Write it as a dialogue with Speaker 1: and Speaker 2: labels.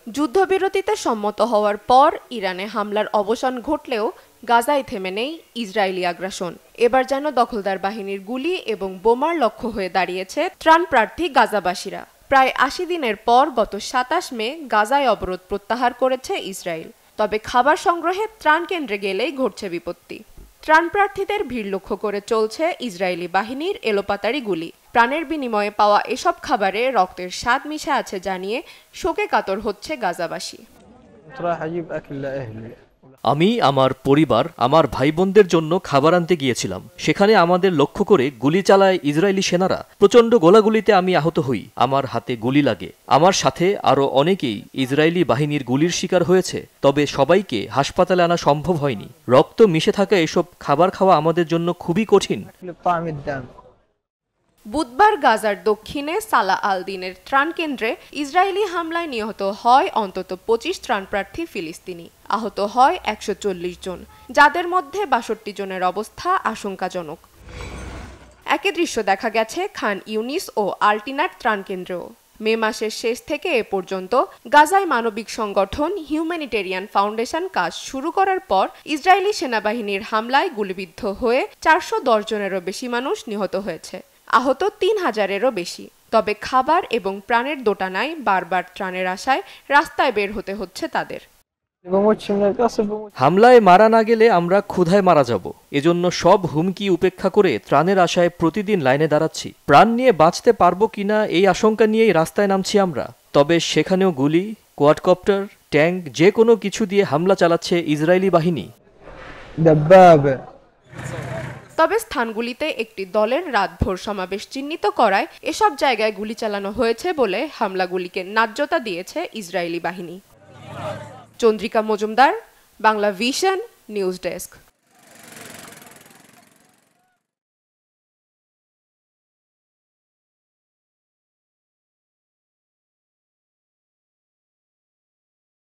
Speaker 1: যুদ্ধবিরতিতে সম্মত হওয়ার পর ইরানে হামলার অবসান ঘটলেও গাজায় থেমে নেই ইসরায়েলি আগ্রাসন। এবার যেন দখলদার বাহিনীর গুলি এবং বোমার লক্ষ্য হয়ে দাঁড়িয়েছে ত্রাণপ্রার্থী গাজাবাসীরা। প্রায় ৮০ দিনের পর গত ২৭ মে গাজায় অবরোধ প্রত্যাহার করেছে ইসরায়েল। তবে খাবার সংগ্রহে ত্রাণ কেন্দ্রে গেলেই ঘটছে বিপত্তি। ত্রাণপ্রার্থীদের ভিড় লক্ষ্য করে চলছে ইসরায়েলি বাহিনীর এলোপাতাড়ি গুলি। প্রাণের বিনিময়ে পাওয়া এসব খাবারে রক্তের স্বাদ মিশে আছে জানিয়ে শোকে কাতর হচ্ছে গাজাবাসী।
Speaker 2: আমি আমার পরিবার, আমার ভাই বোনদের জন্য খাবার আনতে গিয়েছিলাম। সেখানে আমাদের লক্ষ্য করে গুলি চালায় ইসরায়েলি সেনারা। প্রচণ্ড গোলাগুলিতে আমি আহত হই, আমার হাতে গুলি লাগে। আমার সাথে আরও অনেকেই ইসরায়েলি বাহিনীর গুলির শিকার হয়েছে, তবে সবাইকে হাসপাতালে আনা সম্ভব হয়নি। রক্ত মিশে থাকা এসব খাবার খাওয়া আমাদের জন্য খুবই কঠিন।
Speaker 1: বুধবার গাজার দক্ষিণে সালা আল দিনের ত্রাণ কেন্দ্রে ইসরায়েলি হামলায় নিহত হয় অন্তত ২৫ ত্রাণপ্রার্থী ফিলিস্তিনি। আহত হয় ১৪০ জন, যাদের মধ্যে ৬২ জনের অবস্থা আশঙ্কাজনক। একই দৃশ্য দেখা গেছে খান ইউনিস ও আলটিনার ত্রাণ কেন্দ্রেও। মে মাসের শেষ থেকে এ পর্যন্ত গাজায় মানবিক সংগঠন হিউম্যানিটেরিয়ান ফাউন্ডেশন কাজ শুরু করার পর ইসরায়েলি সেনাবাহিনীর হামলায় গুলিবিদ্ধ হয়ে ৪১০ জনেরও বেশি মানুষ নিহত হয়েছে, আহত ৩,০০০-এরও বেশি। তবে খাবার এবং প্রাণের দোটানায় বারবার ত্রাণের আশায় রাস্তায় বের হতে হচ্ছে তাদের।
Speaker 2: হামলায় মারা না গেলে আমরা ক্ষুধায় মারা যাব, এজন্য সব হুমকি উপেক্ষা করে ত্রাণের আশায় প্রতিদিন লাইনে দাঁড়াচ্ছি। প্রাণ নিয়ে বাঁচতে পারবো কিনা এই আশঙ্কা নিয়েই রাস্তায় নামছি আমরা। তবে সেখানেও গুলি, কোয়াডকপ্টার, ট্যাঙ্ক, যে কোনো কিছু দিয়ে হামলা চালাচ্ছে ইসরায়েলি বাহিনী।
Speaker 1: তবে স্থানগুলিতে একটি দলের রাতভর সমাবেশ চিহ্নিত করায় এসব জায়গায় গুলি চালানো হয়েছে বলে হামলাগুলিকে ন্যায্যতা দিয়েছে ইসরায়েলি বাহিনী। Chandrika Majumdar, Bangla vision, news desk.